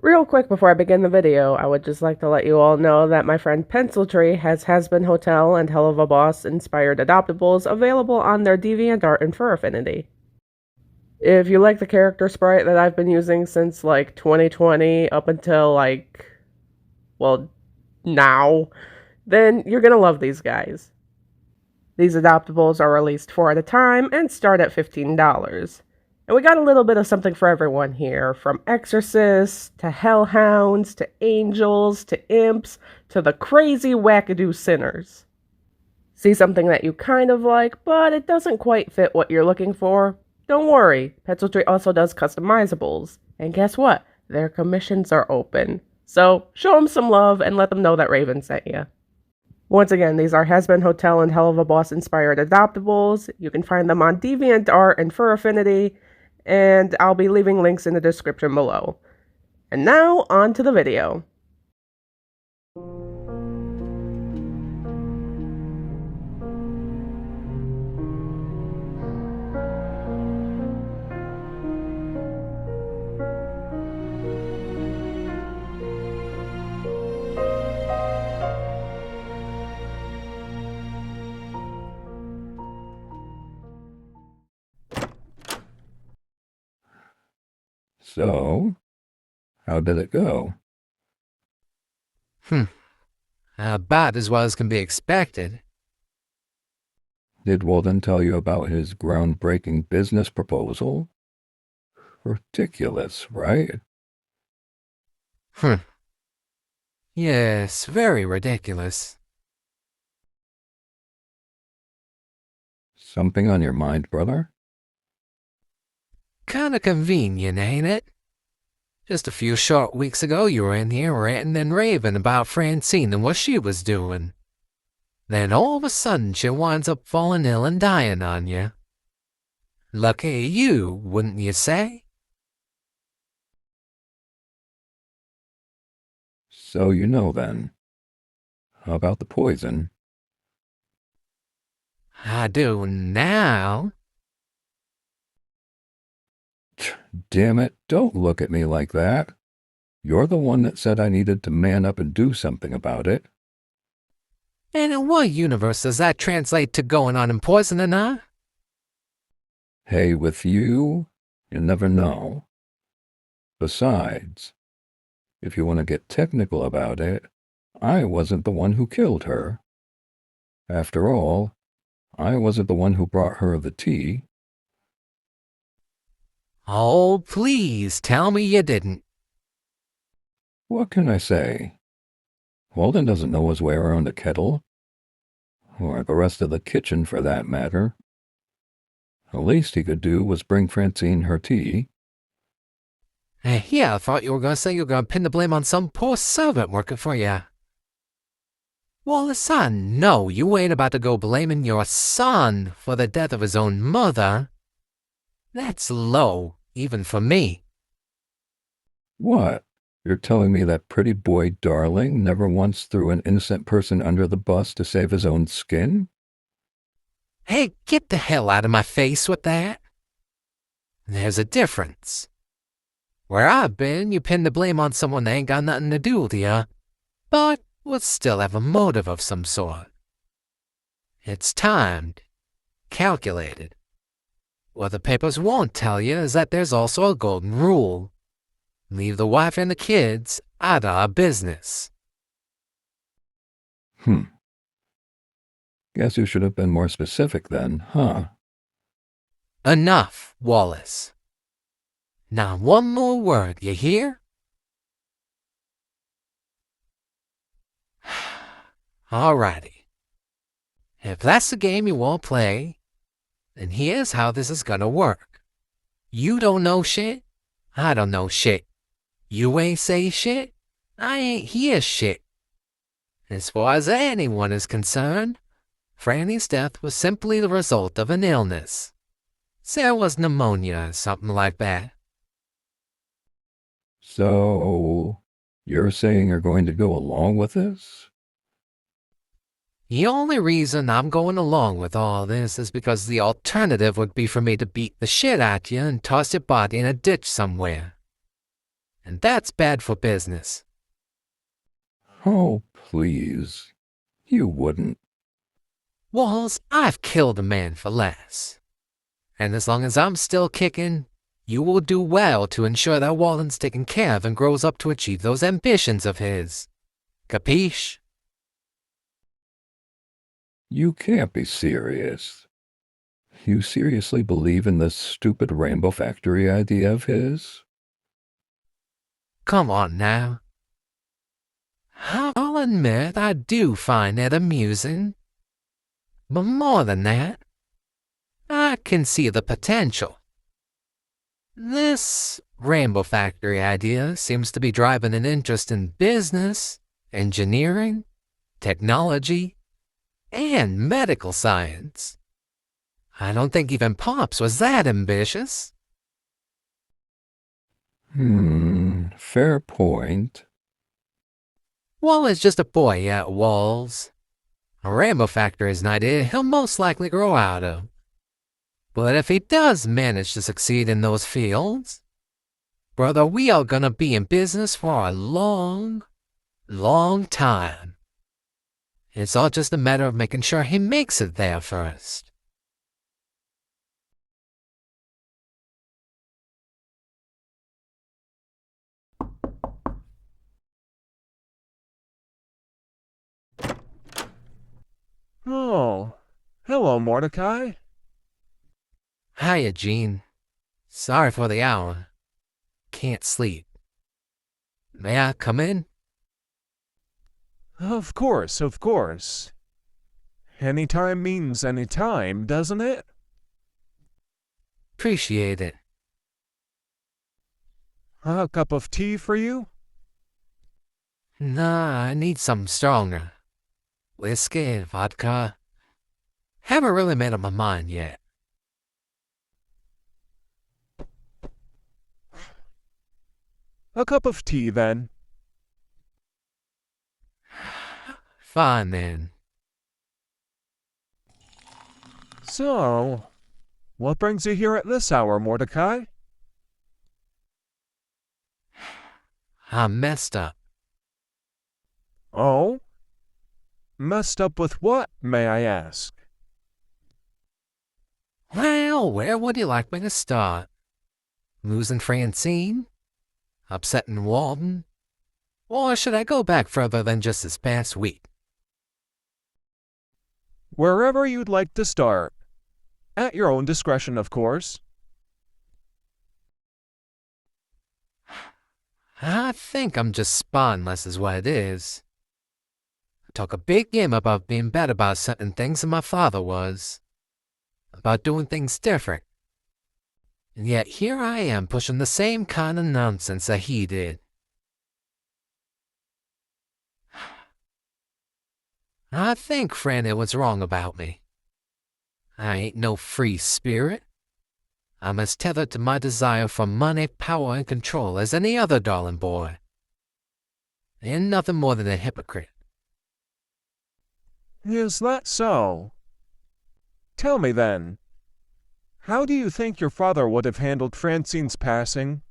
Real quick before I begin the video, I would just like to let you all know that my friend PENCILTREE has HAZBIN Hotel and HELLUVA Boss inspired adoptables available on their DeviantArt and Fur Affinity. If you like the character sprite that I've been using since like 2020 up until now, then you're gonna love these guys. These adoptables are released 4 at a time and start at $15. And we got a little bit of something for everyone here, from exorcists, to hellhounds, to angels, to imps, to the crazy wackadoo sinners. See something that you kind of like, but it doesn't quite fit what you're looking for? Don't worry, PENCILTREE also does customizables. And guess what? Their commissions are open. So show them some love and let them know that Raven sent you. Once again, these are HAZBIN Hotel and HELLUVA Boss inspired adoptables. You can find them on DeviantArt and Fur Affinity, and I'll be leaving links in the description below. And now, on to the video. So, how did it go? About as well as can be expected. Did Walden tell you about his groundbreaking business proposal? Ridiculous, right? Yes, very ridiculous. Something on your mind, brother? Kinda convenient, ain't it? Just a few short weeks ago, you were in here ranting and raving about Francine and what she was doing. Then all of a sudden, she winds up falling ill and dying on you. Lucky you, wouldn't you say? So you know then. How about the poison? I do now. Damn it, don't look at me like that. You're the one that said I needed to man up and do something about it. And in what universe does that translate to going on and poisoning her? Hey, with you, you never know. Besides, if you want to get technical about it, I wasn't the one who killed her. After all, I wasn't the one who brought her the tea. Oh, please tell me you didn't. What can I say? Walden doesn't know his way around a kettle, or the rest of the kitchen for that matter. The least he could do was bring Francine her tea. Yeah, I thought you were going to say you were going to pin the blame on some poor servant working for you. Wallace, I know you ain't about to go blaming your son for the death of his own mother. That's low, even for me. What? You're telling me that pretty boy Darling never once threw an innocent person under the bus to save his own skin? Hey, get the hell out of my face with that. There's a difference. Where I've been, you pin the blame on someone that ain't got nothing to do with you, but will still have a motive of some sort. It's timed, calculated. What the papers won't tell you is that there's also a golden rule. Leave the wife and the kids out of our business. Guess you should have been more specific then, huh? Enough, Wallace. Now one more word, you hear? Alrighty. If that's the game you won't play, then here's how this is gonna work. You don't know shit, I don't know shit. You ain't say shit, I ain't hear shit. As far as anyone is concerned, Franny's death was simply the result of an illness. Say it was pneumonia or something like that. So, you're saying you're going to go along with this? The only reason I'm going along with all this is because the alternative would be for me to beat the shit out you and toss your body in a ditch somewhere. and that's bad for business. Oh, please. You wouldn't. Walls, I've killed a man for less. And as long as I'm still kicking, you will do well to ensure that Wallen's taken care of and grows up to achieve those ambitions of his. Capiche? You can't be serious. You seriously believe in this stupid Rainbow Factory idea of his? Come on now. I'll admit I do find it amusing. But more than that, I can see the potential. This Rainbow Factory idea seems to be driving an interest in business, engineering, technology, and medical science. I don't think even Pops was that ambitious. Fair point. Wallace is just a boy at Walls. A Rainbow Factory is an idea he'll most likely grow out of. But if he does manage to succeed in those fields, brother, we are gonna be in business for a long, long time. It's all just a matter of making sure he makes it there first. Oh, hello, Mordecai. Hiya, Gene. Sorry for the hour. Can't sleep. May I come in? Of course, of course. Anytime means anytime, doesn't it? Appreciate it. A cup of tea for you? Nah, I need something stronger. Whiskey, vodka. Haven't really made up my mind yet. A cup of tea, then. Fine, then. So, what brings you here at this hour, Mordecai? I'm messed up. Oh? Messed up with what, may I ask? Well, where would you like me to start? Losing Francine? Upsetting Walden? Or should I go back further than just this past week? Wherever you'd like to start. At your own discretion, of course. I think I'm just spineless is what it is. I talk a big game about being bad about certain things than my father was. About doing things different. And yet here I am pushing the same kind of nonsense that he did. I think Franny was wrong about me. I ain't no free spirit. I'm as tethered to my desire for money, power, and control as any other darling boy. And nothing more than a hypocrite. Is that so? Tell me then, how do you think your father would have handled Francine's passing?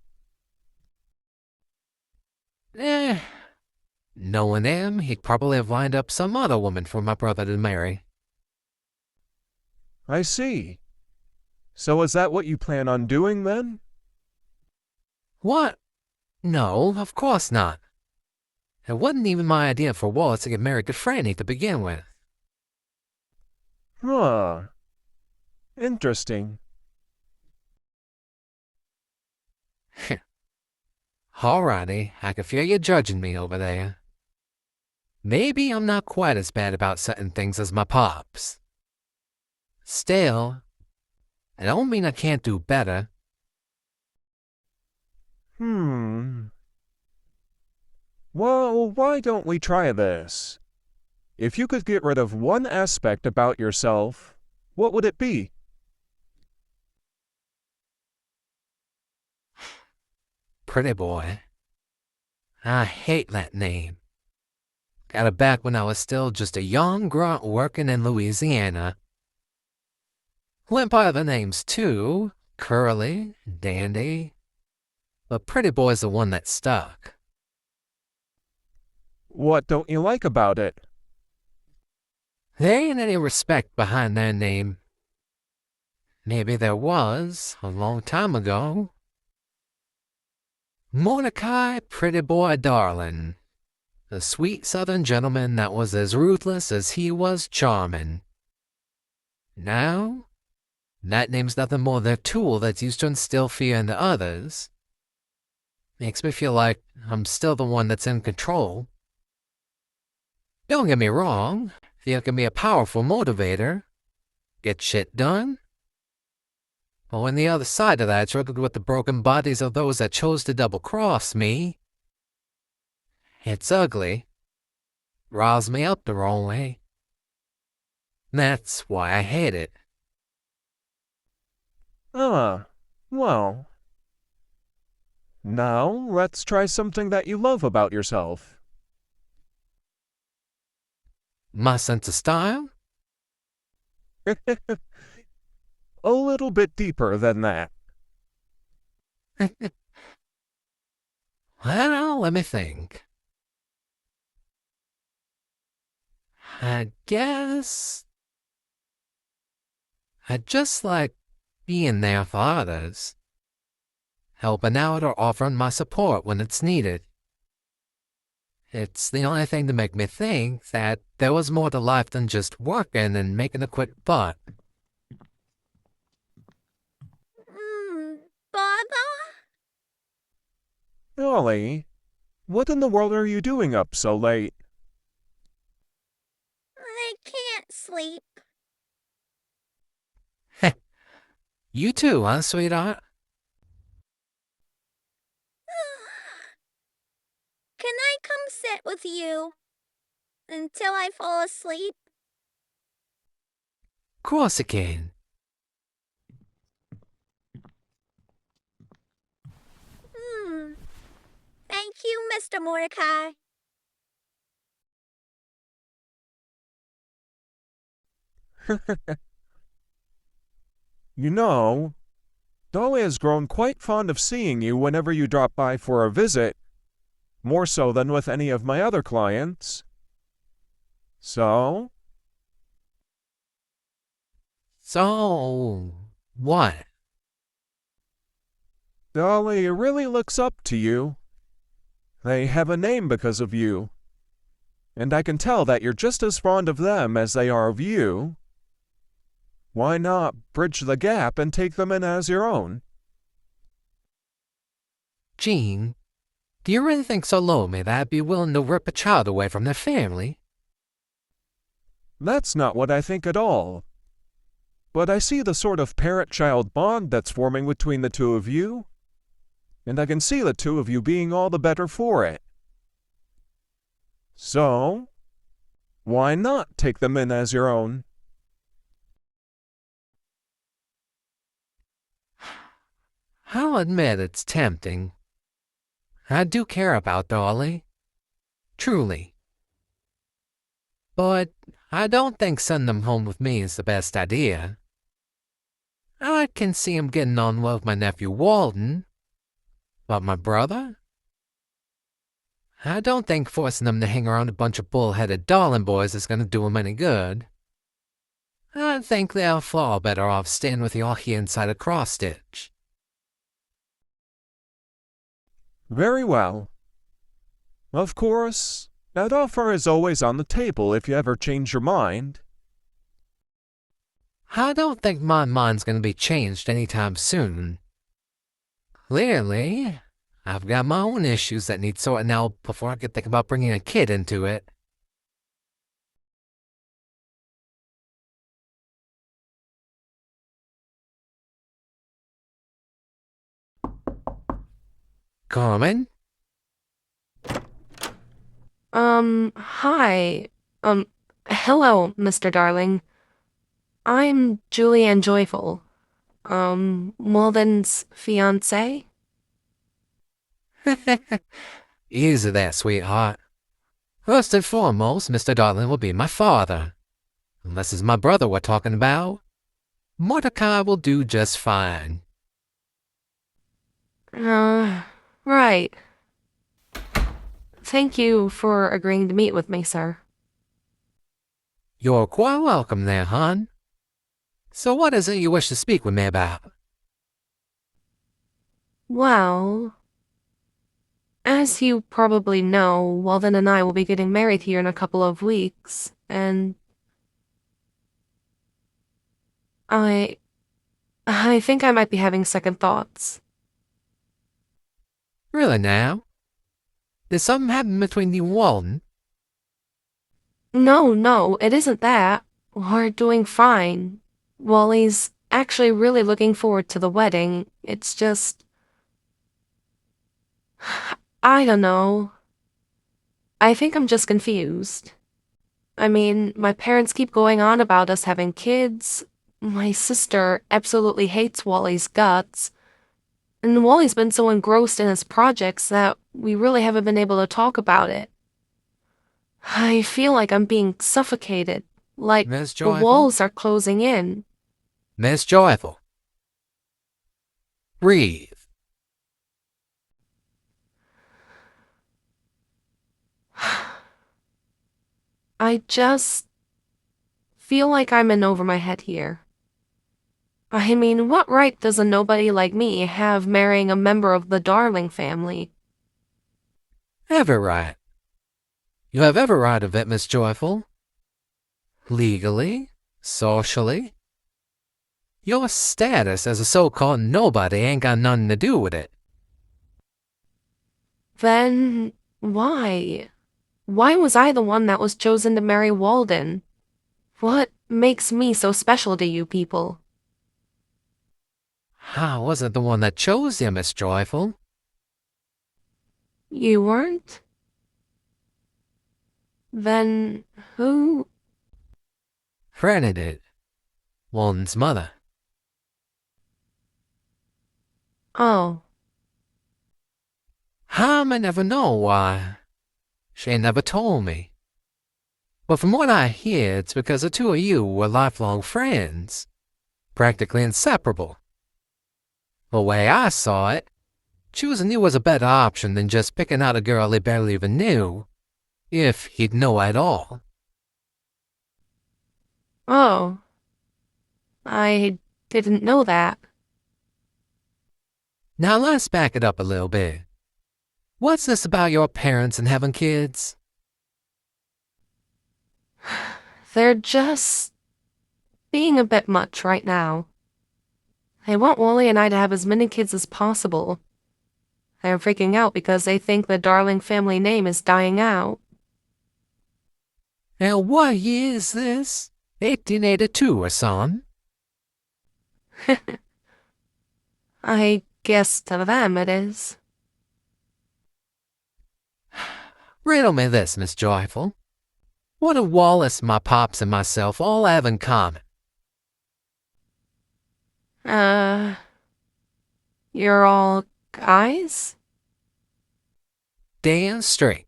Knowing him, he'd probably have lined up some other woman for my brother to marry. I see. So is that what you plan on doing then? What? No, of course not. It wasn't even my idea for Wallace to get married to Franny to begin with. Huh. Interesting. Alrighty, I can feel you judging me over there. Maybe I'm not quite as bad about certain things as my pops. Still, I don't mean I can't do better. Well, why don't we try this? If you could get rid of one aspect about yourself, what would it be? Pretty boy. I hate that name. Got it back when I was still just a young grunt working in Louisiana. Went by other names too. Curly, Dandy, but Pretty Boy's the one that stuck. What don't you like about it? There ain't any respect behind their name. Maybe there was, a long time ago. Mordecai Pretty Boy Darling. A sweet southern gentleman that was as ruthless as he was charming. Now, that name's nothing more than a tool that's used to instill fear into others. Makes me feel like I'm still the one that's in control. Don't get me wrong, fear can be a powerful motivator. Get shit done. But when the other side of that struggled with the broken bodies of those that chose to double-cross me, it's ugly. Riles me up the wrong way. That's why I hate it. Well. Now, let's try something that you love about yourself. My sense of style? A little bit deeper than that. Well, let me think. I guess I just like being there for others, helping out or offering my support when it's needed. It's the only thing to make me think that there was more to life than just working and making a quick buck. Baba? Dolly, what in the world are you doing up so late? I can't sleep. You too, huh, sweetheart? Can I come sit with you until I fall asleep? Of course I can. Thank you, Mr. Mordecai. You know, Dolly has grown quite fond of seeing you whenever you drop by for a visit, more so than with any of my other clients. So, What? Dolly really looks up to you. They have a name because of you, and I can tell that you're just as fond of them as they are of you. Why not bridge the gap and take them in as your own? Gene, do you really think so low of me that I'd be willing to rip a child away from their family? That's not what I think at all. But I see the sort of parent-child bond that's forming between the two of you, and I can see the two of you being all the better for it. So, why not take them in as your own? I'll admit it's tempting. I do care about Dolly. Truly. But I don't think sending them home with me is the best idea. I can see him getting on well with my nephew Walden. But my brother? I don't think forcing them to hang around a bunch of bull-headed Darling boys is going to do them any good. I think they're far better off staying with you all here inside a Cross-Stitch. Very well. Of course, that offer is always on the table if you ever change your mind. I don't think my mind's going to be changed anytime soon. Clearly, I've got my own issues that need sorting out before I can think about bringing a kid into it. Carmen? Hi. Hello, Mr. Darling. I'm Julianne Joyful. Walden's fiancée? Easy there, sweetheart. First and foremost, Mr. Darling will be my father. Unless it's my brother we're talking about, Mordecai will do just fine. Right. Thank you for agreeing to meet with me, sir. You're quite welcome there, hon. So what is it you wish to speak with me about? Well, as you probably know, Walden and I will be getting married here in a couple of weeks, and I think I might be having second thoughts. Really now? Did something happen between you and Walden? No, it isn't that. We're doing fine. Wally's actually really looking forward to the wedding. It's just... I don't know. I think I'm just confused. I mean, my parents keep going on about us having kids. My sister absolutely hates Wally's guts. And Wally's been so engrossed in his projects that we really haven't been able to talk about it. I feel like I'm being suffocated, like Miss the Joyful? walls are closing in. Miss Joyful. Breathe. I just feel like I'm in over my head here. I mean, what right does a nobody like me have marrying a member of the Darling family? Every right. You have every right of it, Miss Joyful. Legally, socially. Your status as a so-called nobody ain't got nothing to do with it. Then why? Why was I the one that was chosen to marry Walden? What makes me so special to you people? I wasn't the one that chose you, Miss Joyful. You weren't? Then who? Franny did. Walden's mother. Oh, I may never know why. She ain't never told me. But from what I hear, it's because the two of you were lifelong friends. Practically inseparable. The way I saw it, choosing you was a better option than just picking out a girl he barely even knew. If he'd know at all. oh. I didn't know that. Now let's back it up a little bit. What's this about your parents and having kids? They're just being a bit much right now. They want Wally and I to have as many kids as possible. They're freaking out because they think the Darling family name is dying out. Now what year is this? 1882 or something? I guess to them it is. Riddle me this, Miss Joyful. What do Wallace, my pops, and myself all have in common? You're all guys? Damn straight.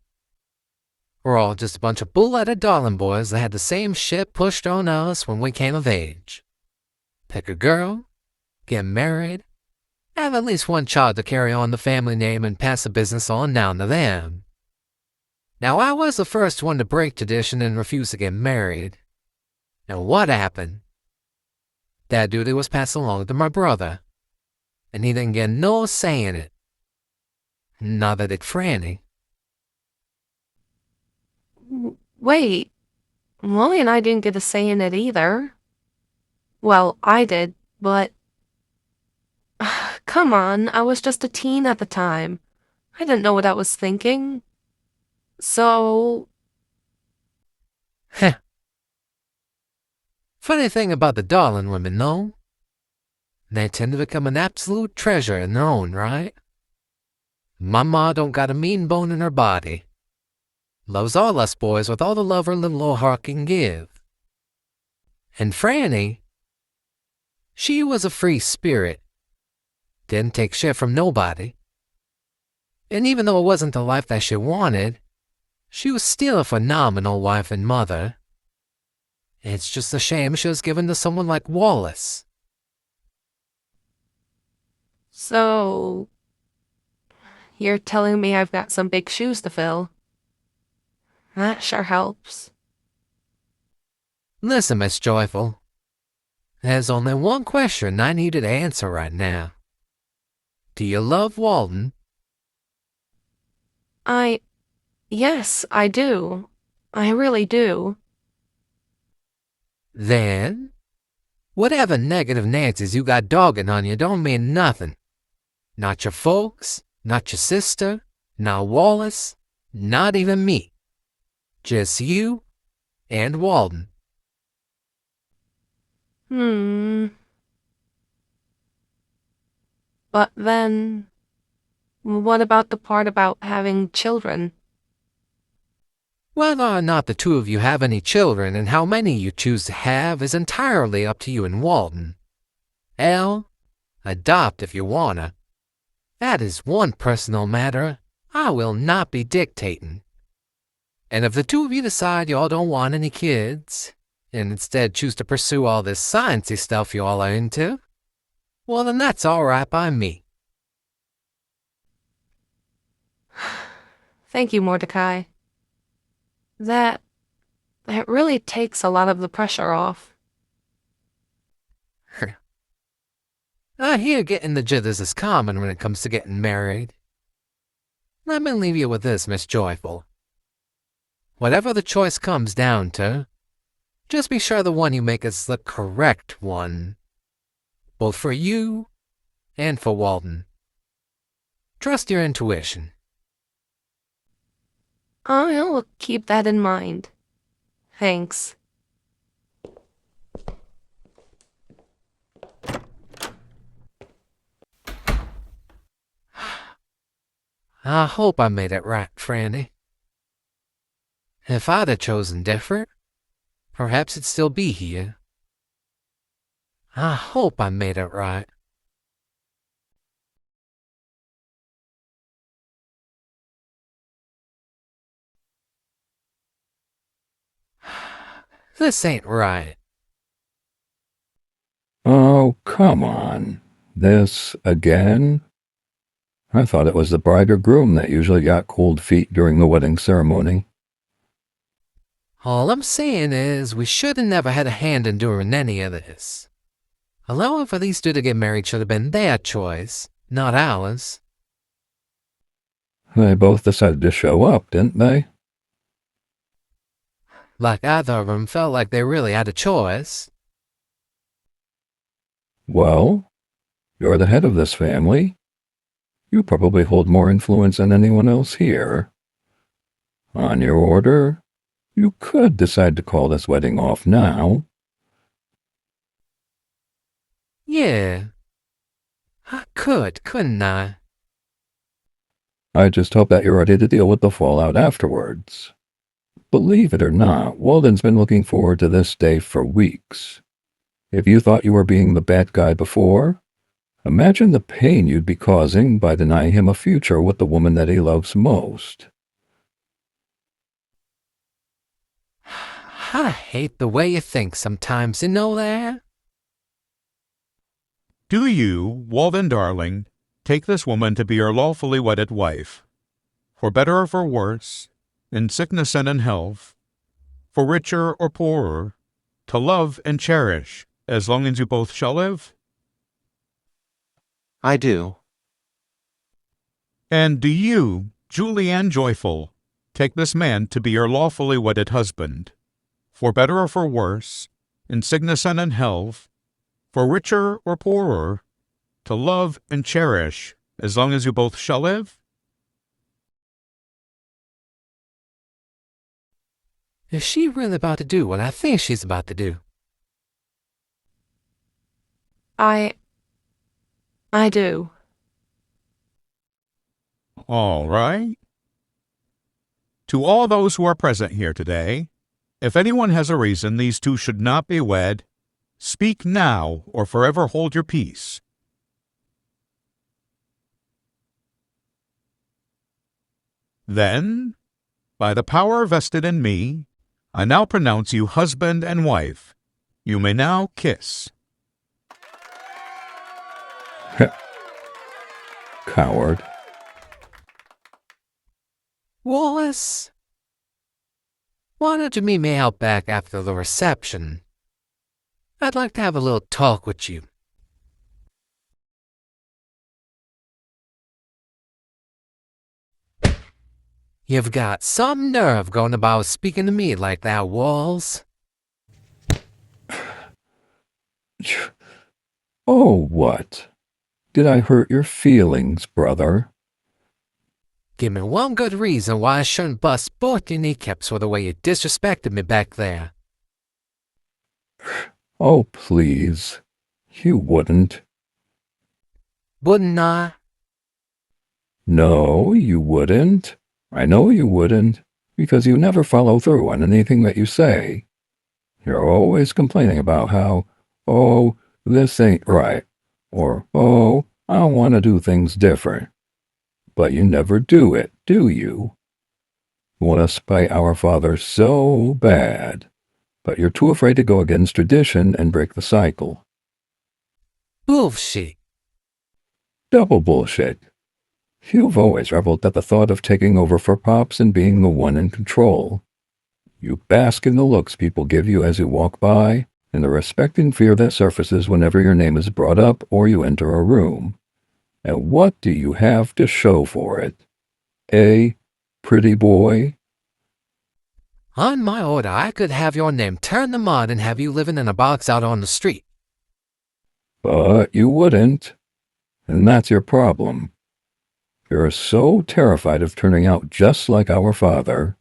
We're all just a bunch of bull-headed Darling boys that had the same shit pushed on us when we came of age. Pick a girl, get married, have at least one child to carry on the family name and pass the business on down to them. Now, I was the first one to break tradition and refuse to get married. Now, what happened? That duty was passed along to my brother, and he didn't get no say in it. Neither did Franny. Wait, Wally and I didn't get a say in it either. Well, I did, but... Come on, I was just a teen at the time. I didn't know what I was thinking. So... Heh. Funny thing about the Darling women, though. They tend to become an absolute treasure in their own right. My ma don't got a mean bone in her body. Loves all us boys with all the love her little old heart can give. And Franny, she was a free spirit. Didn't take shit from nobody. And even though it wasn't the life that she wanted, she was still a phenomenal wife and mother. It's just a shame she was given to someone like Wallace. So... You're telling me I've got some big shoes to fill. That sure helps. Listen, Miss Joyful. There's only one question I need you to answer right now. Do you love Walden? Yes, I do. I really do. Then, whatever negative Nancy's you got dogging on you don't mean nothing. Not your folks, not your sister, not Wallace, not even me. Just you and Walden. But then, what about the part about having children? Whether or not the two of you have any children and how many you choose to have is entirely up to you and Walden. Adopt if you wanna. That is one personal matter I will not be dictating. And if the two of you decide y'all don't want any kids, and instead choose to pursue all this sciencey stuff y'all are into, well then that's alright by me. Thank you, Mordecai. That really takes a lot of the pressure off. I hear getting the jitters is common when it comes to getting married. Let me leave you with this, Miss Joyful. Whatever the choice comes down to, just be sure the one you make is the correct one. Both for you and for Walden. Trust your intuition. I'll keep that in mind. Thanks. I hope I made it right, Franny. If I'd have chosen different, perhaps it'd still be here. I hope I made it right. This ain't right. Oh, come on. This again? I thought it was the bride or groom that usually got cold feet during the wedding ceremony. All I'm saying is we should have never had a hand in doing any of this. Allowing for these two to get married should have been their choice, not ours. They both decided to show up, didn't they? Like either of them felt like they really had a choice. Well, you're the head of this family. You probably hold more influence than anyone else here. On your order, you could decide to call this wedding off now. Yeah. I could, couldn't I? I just hope that you're ready to deal with the fallout afterwards. Believe it or not, Walden's been looking forward to this day for weeks. If you thought you were being the bad guy before, imagine the pain you'd be causing by denying him a future with the woman that he loves most. I hate the way you think sometimes, you know that? Do you, Walden Darling, take this woman to be your lawfully wedded wife, for better or for worse, in sickness and in health, for richer or poorer, to love and cherish as long as you both shall live? I do. And do you, Julianne Joyful, take this man to be your lawfully wedded husband, for better or for worse, in sickness and in health, for richer or poorer, to love and cherish as long as you both shall live? Is she really about to do what I think she's about to do? I do. All right. To all those who are present here today, if anyone has a reason these two should not be wed, speak now or forever hold your peace. Then, by the power vested in me, I now pronounce you husband and wife. You may now kiss. Coward. Wallace, why don't you meet me out back after the reception? I'd like to have a little talk with you. You've got some nerve going about speaking to me like that, Walls. Oh, what? Did I hurt your feelings, brother? Give me one good reason why I shouldn't bust both your kneecaps for the way you disrespected me back there. Oh, please. You wouldn't. Wouldn't I? No, you wouldn't. I know you wouldn't, because you never follow through on anything that you say. You're always complaining about how, oh, this ain't right, or, oh, I want to do things different. But you never do it, do you? You want to spite our father so bad, but you're too afraid to go against tradition and break the cycle. Bullshit. Double bullshit. You've always reveled at the thought of taking over for Pops and being the one in control. You bask in the looks people give you as you walk by, and the respect and fear that surfaces whenever your name is brought up or you enter a room. And what do you have to show for it? Pretty boy? On my order, I could have your name turn the mud and have you living in a box out on the street. But you wouldn't. And that's your problem. You're so terrified of turning out just like our father,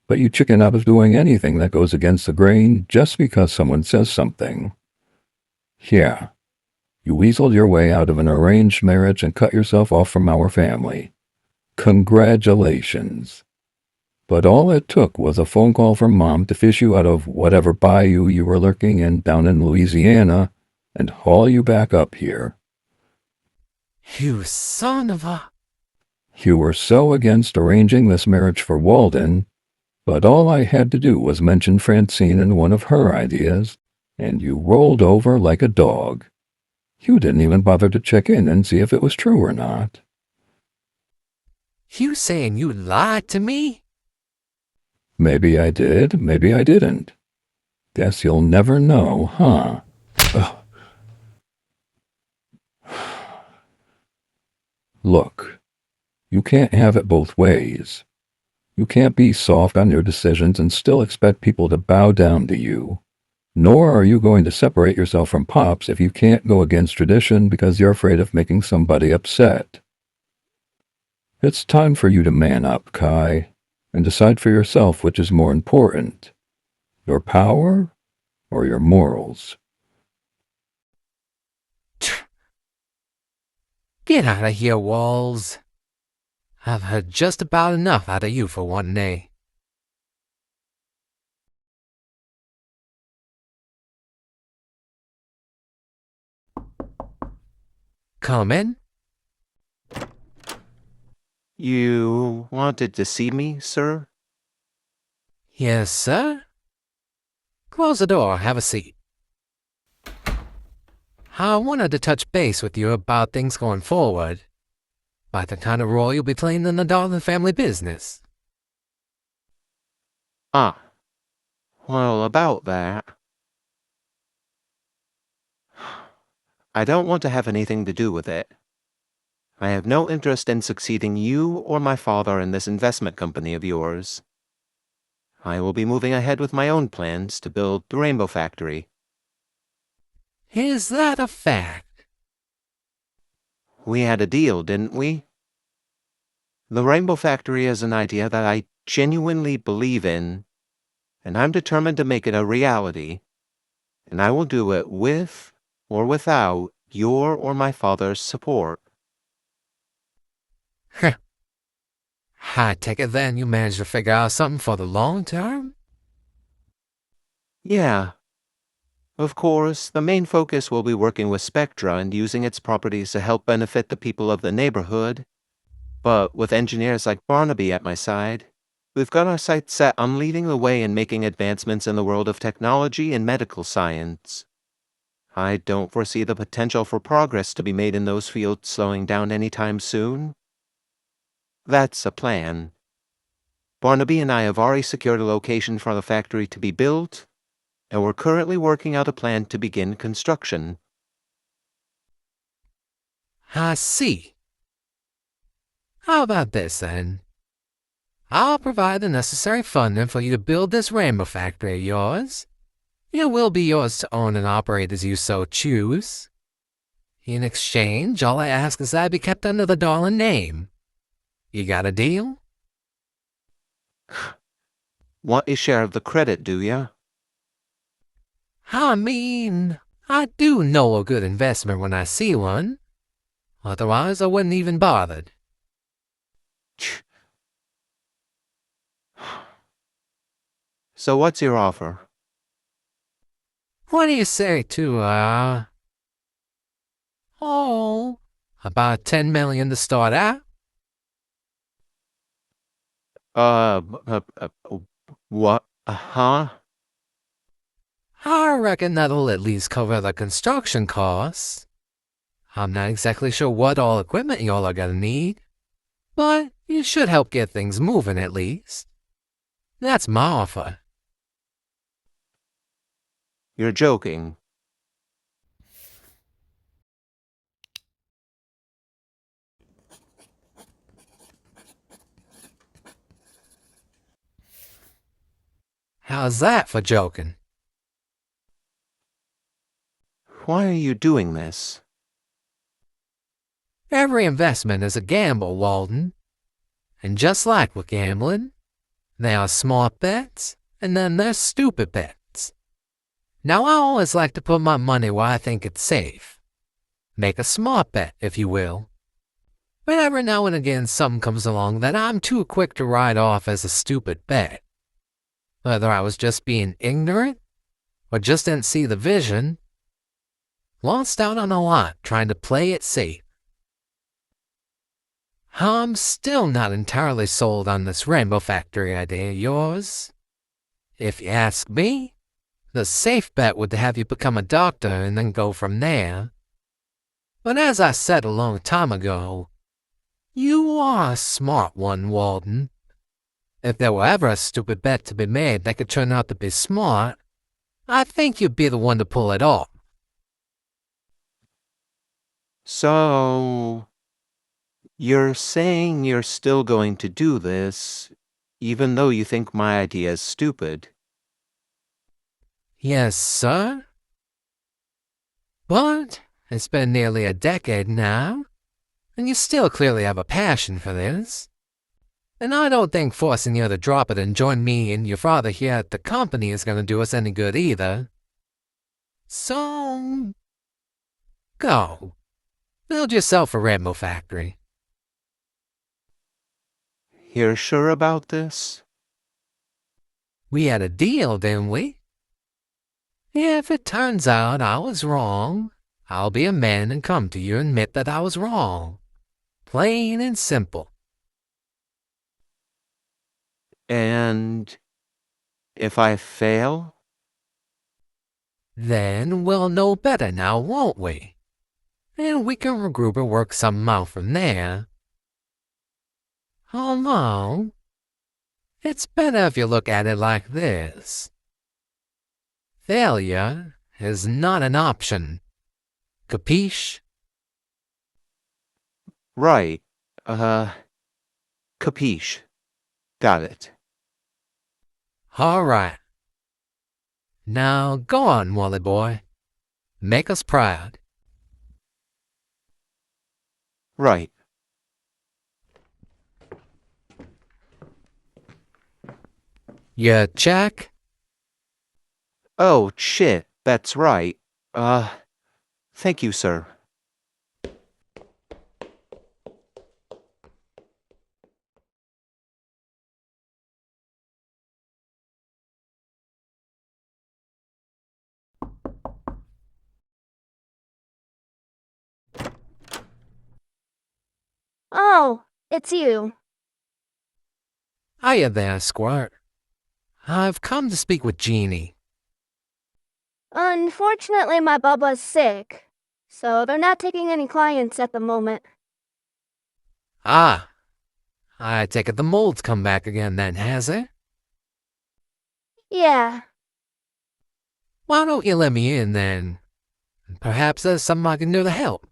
but you chicken out of doing anything that goes against the grain just because someone says something. Yeah, you weaseled your way out of an arranged marriage and cut yourself off from our family. Congratulations. But all it took was a phone call from Mom to fish you out of whatever bayou you were lurking in down in Louisiana and haul you back up here. You son of a... You were so against arranging this marriage for Walden, but all I had to do was mention Francine and one of her ideas, and you rolled over like a dog. You didn't even bother to check in and see if it was true or not. You saying you lied to me? Maybe I did, maybe I didn't. Guess you'll never know, huh? Ugh. Look, you can't have it both ways. You can't be soft on your decisions and still expect people to bow down to you. Nor are you going to separate yourself from Pops if you can't go against tradition because you're afraid of making somebody upset. It's time for you to man up, Kai, and decide for yourself which is more important, your power or your morals. Get out of here, Walls. I've heard just about enough out of you for one day. Come in. You wanted to see me, sir? Yes, sir. Close the door, have a seat. I wanted to touch base with you about things going forward, about the kind of role you'll be playing in the Darling family business. Ah, well, about that. I don't want to have anything to do with it. I have no interest in succeeding you or my father in this investment company of yours. I will be moving ahead with my own plans to build the Rainbow Factory. Is that a fact? We had a deal, didn't we? The Rainbow Factory is an idea that I genuinely believe in, and I'm determined to make it a reality, and I will do it with or without your or my father's support. I take it then you managed to figure out something for the long term? Yeah. Of course, the main focus will be working with Spectra and using its properties to help benefit the people of the neighborhood. But with engineers like Barnaby at my side, we've got our sights set on leading the way in making advancements in the world of technology and medical science. I don't foresee the potential for progress to be made in those fields slowing down anytime soon. That's a plan. Barnaby and I have already secured a location for the factory to be built, and we're currently working out a plan to begin construction. I see. How about this, then? I'll provide the necessary funding for you to build this rainbow factory of yours. It will be yours to own and operate as you so choose. In exchange, all I ask is that I be kept under the Darling name. You got a deal? Want a share of the credit, do ya? I mean, I do know a good investment when I see one. Otherwise, I wouldn't even bothered. So what's your offer? What do you say to, about 10 million to start out? What? Huh? I reckon that'll at least cover the construction costs. I'm not exactly sure what all equipment y'all are gonna need, but you should help get things moving at least. That's my offer. You're joking. How's that for joking? Why are you doing this? Every investment is a gamble, Walden. And just like with gambling, there are smart bets, and then there's stupid bets. Now, I always like to put my money where I think it's safe. Make a smart bet, if you will. But every now and again, something comes along that I'm too quick to write off as a stupid bet. Whether I was just being ignorant, or just didn't see the vision, lost out on a lot trying to play it safe. I'm still not entirely sold on this rainbow factory idea of yours. If you ask me, the safe bet would have you become a doctor and then go from there. But as I said a long time ago, you are a smart one, Walden. If there were ever a stupid bet to be made that could turn out to be smart, I think you'd be the one to pull it off. So, you're saying you're still going to do this, even though you think my idea is stupid? Yes, sir. But it's been nearly a decade now, and you still clearly have a passion for this. And I don't think forcing you to drop it and join me and your father here at the company is going to do us any good either. So, go. Build yourself a rainbow factory. You're sure about this? We had a deal, didn't we? If it turns out I was wrong, I'll be a man and come to you and admit that I was wrong. Plain and simple. And if I fail? Then we'll know better now, won't we? And we can regroup and work something out from there. Although, it's better if you look at it like this. Failure is not an option. Capiche? Right. Capiche. Got it. All right. Now go on, Wally boy. Make us proud. Right. Your check? Oh, shit. That's right. Thank you, sir. Oh, it's you. Hiya there, Squirt. I've come to speak with Jeannie. Unfortunately, my Bubba's sick, so they're not taking any clients at the moment. Ah, I take it the mold's come back again then, has it? Yeah. Why don't you let me in then? Perhaps there's something I can do to help.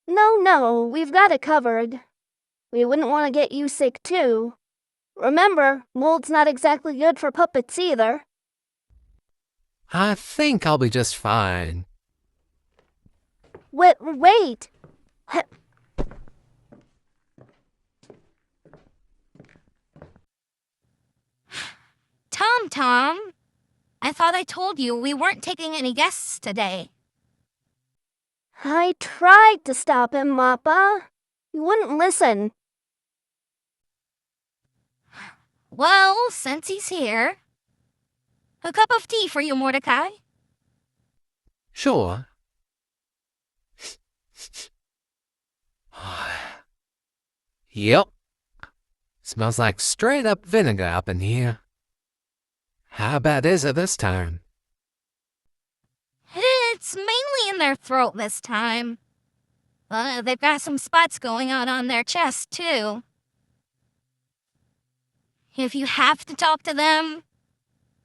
No, we've got it covered. We wouldn't want to get you sick too. Remember, mold's not exactly good for puppets either. I think I'll be just fine. Wait! Tom, I thought I told you we weren't taking any guests today. I tried to stop him, Mappa. He wouldn't listen. Well, since he's here, a cup of tea for you, Mordecai. Sure. Yep. Smells like straight up vinegar up in here. How bad is it this time? It's mainly in their throat this time. They've got some spots going on their chest, too. If you have to talk to them,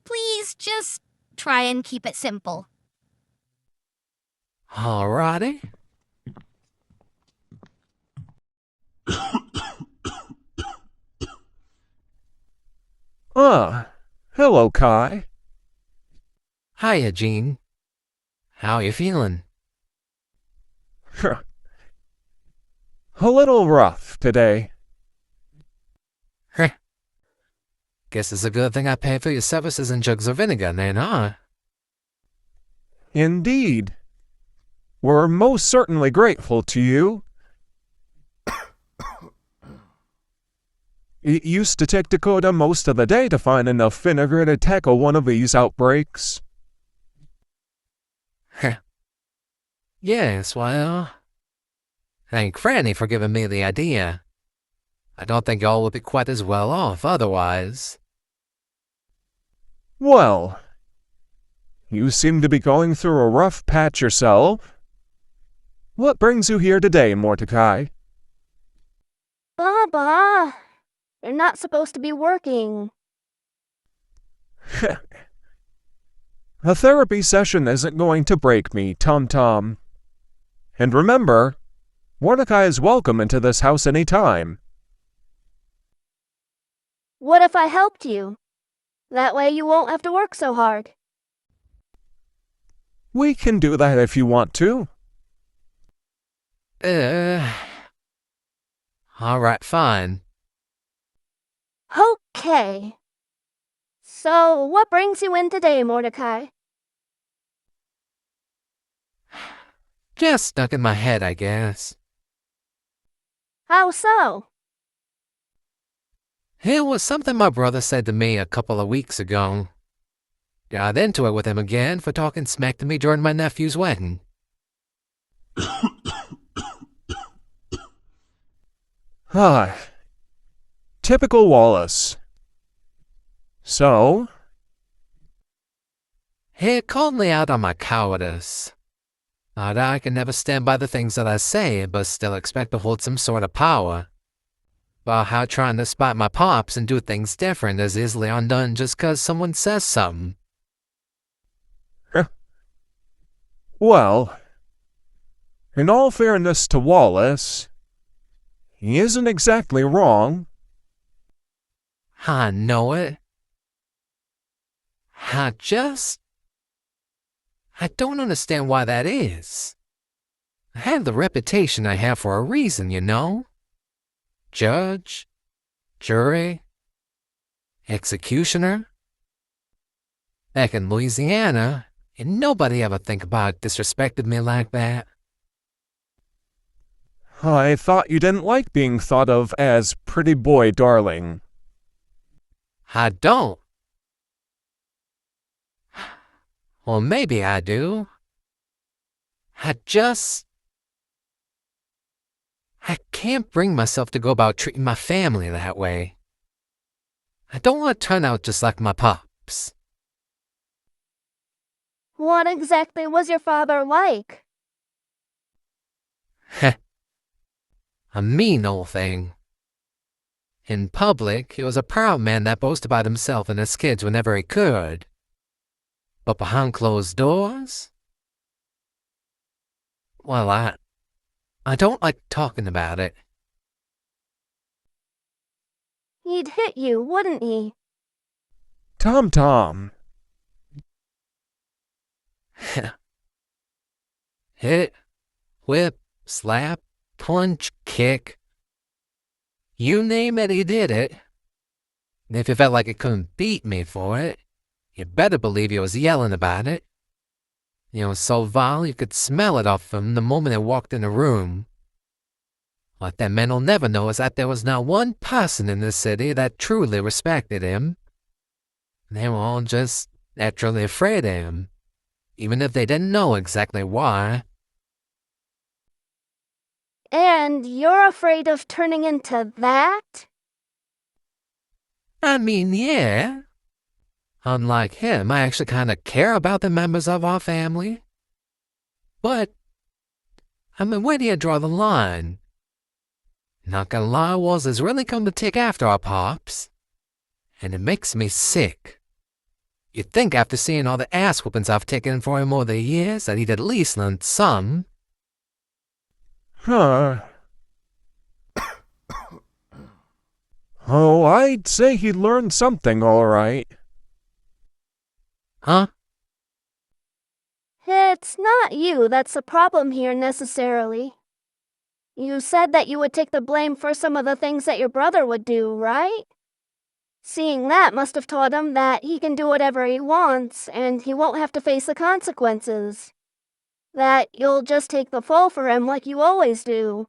please just try and keep it simple. Alrighty. Hello, Kai. Hiya, Gene. How you feeling? A little rough today. Guess it's a good thing I paid for your services and jugs of vinegar then, huh? Indeed. We're most certainly grateful to you. It used to take Dakota most of the day to find enough vinegar to tackle one of these outbreaks. Yes, well, thank Franny for giving me the idea. I don't think y'all would be quite as well off otherwise. Well, you seem to be going through a rough patch yourself. What brings you here today, Mordecai? Baba, you're not supposed to be working. A therapy session isn't going to break me, Tom. And remember, Mordecai is welcome into this house any time. What if I helped you? That way you won't have to work so hard. We can do that if you want to. Alright, fine. Okay. So, what brings you in today, Mordecai? Just stuck in my head, I guess. How so? It was something my brother said to me a couple of weeks ago. Got into it with him again for talking smack to me during my nephew's wedding. Typical Wallace. So? He called me out on my cowardice. Thought I can never stand by the things that I say, but still expect to hold some sort of power. About how trying to spite my pops and do things different is easily undone just 'cause someone says something. Well, in all fairness to Wallace, he isn't exactly wrong. I know it. I don't understand why that is. I have the reputation I have for a reason, you know? Judge, jury, executioner. Back in Louisiana, and nobody ever think about disrespected me like that. I thought you didn't like being thought of as pretty boy darling. I don't. Well, maybe I do. I can't bring myself to go about treating my family that way. I don't want to turn out just like my pops. What exactly was your father like? A mean old thing. In public, he was a proud man that boasted about himself and his kids whenever he could. But behind closed doors? Well, I don't like talking about it. He'd hit you, wouldn't he? Tom. Hit, whip, slap, punch, kick. You name it, he did it. And if he felt like he couldn't beat me for it, you better believe he was yelling about it. It was so vile you could smell it off him the moment he walked in the room. What that man will never know is that there was not one person in this city that truly respected him. They were all just naturally afraid of him, even if they didn't know exactly why. And you're afraid of turning into that? I mean, yeah. Unlike him, I actually kind of care about the members of our family. But, I mean, where do you draw the line? Not gonna lie, Wallace has really come to take after our pops. And it makes me sick. You'd think after seeing all the ass whoopings I've taken for him over the years that he'd at least learn some. Huh. Oh, I'd say he learned something, all right. Huh? It's not you that's the problem here necessarily. You said that you would take the blame for some of the things that your brother would do, right? Seeing that must have taught him that he can do whatever he wants and he won't have to face the consequences. That you'll just take the fall for him like you always do.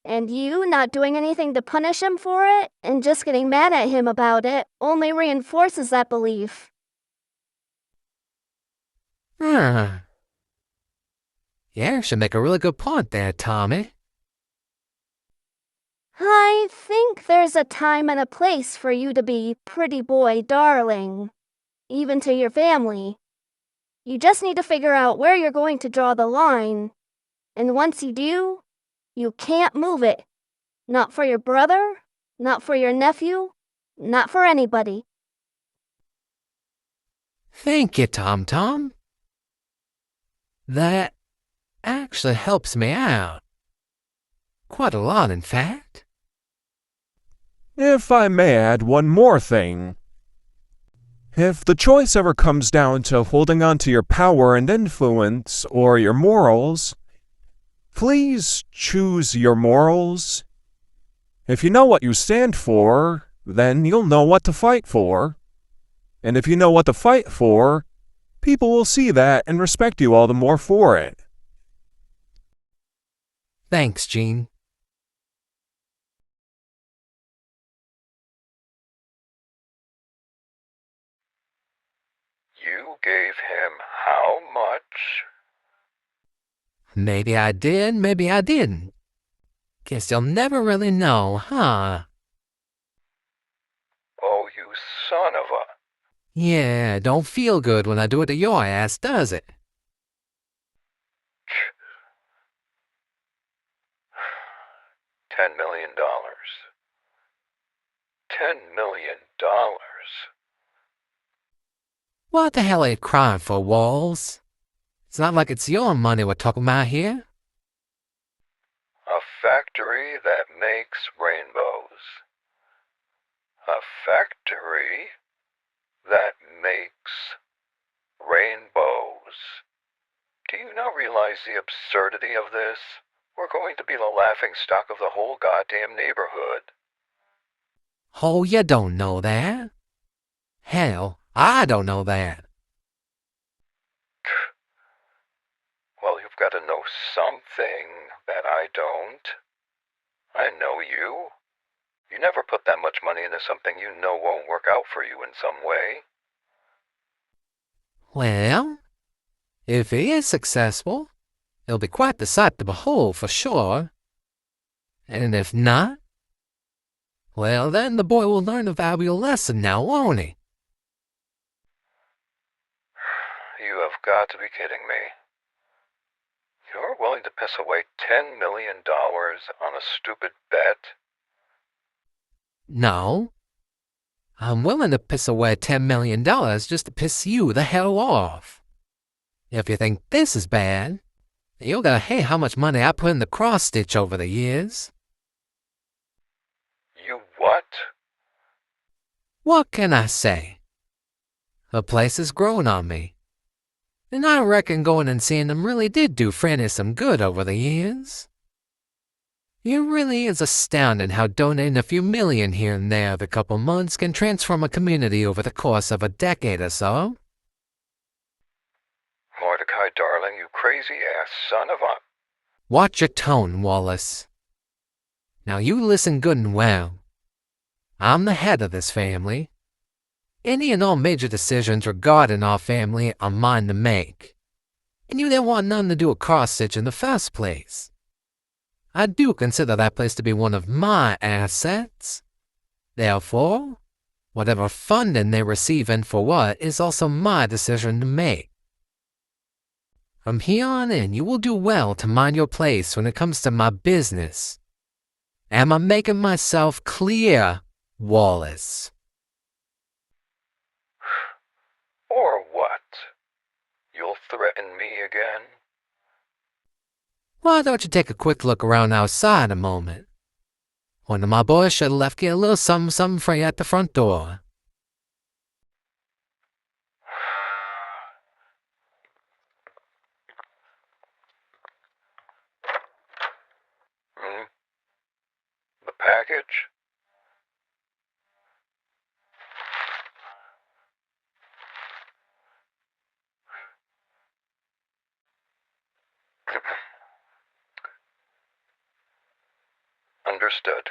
And you not doing anything to punish him for it and just getting mad at him about it only reinforces that belief. Yeah, you should make a really good point there, Tommy. I think there's a time and a place for you to be pretty boy darling, even to your family. You just need to figure out where you're going to draw the line. And once you do, you can't move it. Not for your brother, not for your nephew, not for anybody. Thank you, Tom. That actually helps me out. Quite a lot, in fact. If I may add one more thing. If the choice ever comes down to holding on to your power and influence or your morals, please choose your morals. If you know what you stand for, then you'll know what to fight for. And if you know what to fight for, people will see that and respect you all the more for it. Thanks, Gene. You gave him how much? Maybe I did, maybe I didn't. Guess you'll never really know, huh? Oh, you son of a... Yeah, don't feel good when I do it to your ass, does it? $10 million. $10 million. What the hell are you crying for, Walls? It's not like it's your money we're talking about here. A factory that makes rainbows. A factory that makes rainbows. Do you not realize the absurdity of this? We're going to be the laughing stock of the whole goddamn neighborhood. Oh, you don't know that. Hell, I don't know that. Well, you've got to know something that I don't. I know you. You never put that much money into something you know won't work out for you in some way. Well, if he is successful, it'll be quite the sight to behold for sure. And if not, well, then the boy will learn a valuable lesson now, won't he? You have got to be kidding me. You're willing to piss away $10 million on a stupid bet? No. I'm willing to piss away $10 million just to piss you the hell off. If you think this is bad, you gotta hate how much money I put in the cross-stitch over the years. You what? What can I say? The place has grown on me. And I reckon going and seeing them really did do Franny some good over the years. It really is astounding how donating a few million here and there every couple months can transform a community over the course of a decade or so. Mordecai Darling, you crazy-ass son of a... Watch your tone, Wallace. Now you listen good and well. I'm the head of this family. Any and all major decisions regarding our family are mine to make. And you didn't want nothing to do with cross-stitch in the first place. I do consider that place to be one of my assets. Therefore, whatever funding they receive and for what is also my decision to make. From here on in, you will do well to mind your place when it comes to my business. Am I making myself clear, Wallace? Or what? You'll threaten me again? Why don't you take a quick look around outside a moment? One of my boys should have left you a little something for you at the front door. The package? Understood.